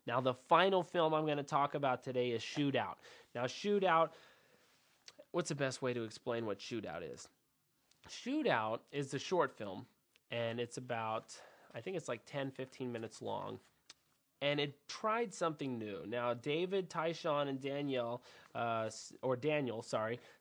Now, the final film I'm going to talk about today is Shootout. Now, Shootout, what's the best way to explain what Shootout is? Shootout is a short film, and it's about, I think it's like 10, 15 minutes long. And it tried something new. Now, David, Tyshawn, and Daniel,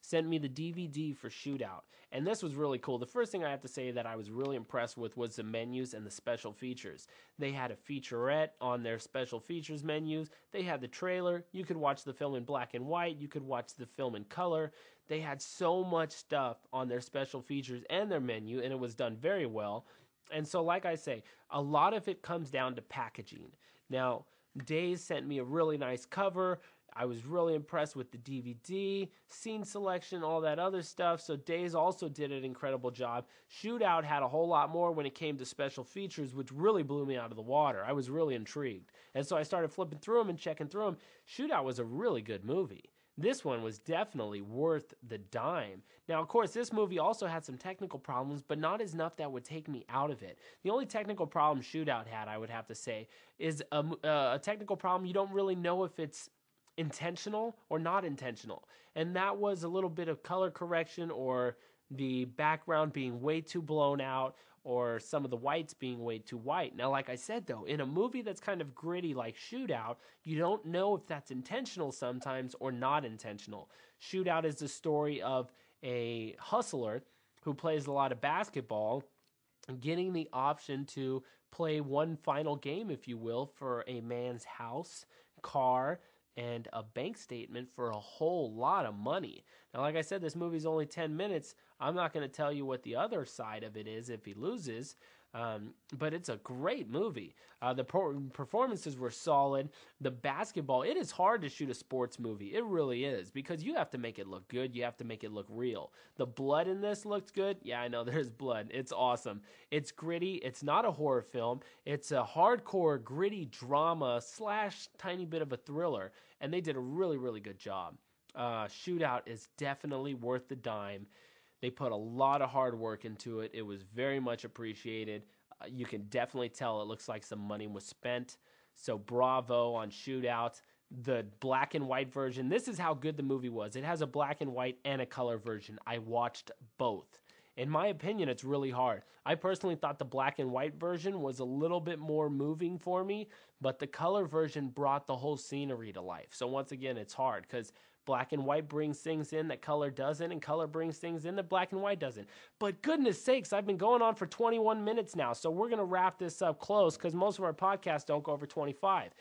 sent me the DVD for Shootout. And this was really cool. The first thing I have to say that I was really impressed with was the menus and the special features. They had a featurette on their special features menus. They had the trailer. You could watch the film in black and white. You could watch the film in color. They had so much stuff on their special features and their menu, and it was done very well. And so, like I say, a lot of it comes down to packaging. Now, Days sent me a really nice cover. I was really impressed with the DVD, scene selection, all that other stuff. So Days also did an incredible job. Shootout had a whole lot more when it came to special features, which really blew me out of the water. I was really intrigued. And so I started flipping through them and checking through them. Shootout was a really good movie. This one was definitely worth the dime. Now, of course, this movie also had some technical problems, but not enough that would take me out of it. The only technical problem Shootout had, I would have to say, is a technical problem you don't really know if it's intentional or not intentional. And that was a little bit of color correction, or the background being way too blown out, or some of the whites being way too white. Now, like I said, though, in a movie that's kind of gritty like Shootout, you don't know if that's intentional sometimes or not intentional. Shootout is the story of a hustler who plays a lot of basketball, getting the option to play one final game, if you will, for a man's house, car, and a bank statement for a whole lot of money. Now, like I said, this movie's only 10 minutes. I'm not going to tell you what the other side of it is if he loses, but it's a great movie. The performances were solid. The basketball, it is hard to shoot a sports movie. It really is, because you have to make it look good. You have to make it look real. The blood in this looked good. Yeah, I know there's blood. It's awesome. It's gritty. It's not a horror film. It's a hardcore, gritty drama / tiny bit of a thriller, and they did a really, really good job. Shootout is definitely worth the dime. They put a lot of hard work into it. It was very much appreciated. You can definitely tell it looks like some money was spent. So bravo on Shootout. The black and white version, this is how good the movie was. It has a black and white and a color version. I watched both. In my opinion, it's really hard. I personally thought the black and white version was a little bit more moving for me, but the color version brought the whole scenery to life. So once again, it's hard because black and white brings things in that color doesn't, and color brings things in that black and white doesn't. But goodness sakes, I've been going on for 21 minutes now, so we're going to wrap this up close because most of our podcasts don't go over 25.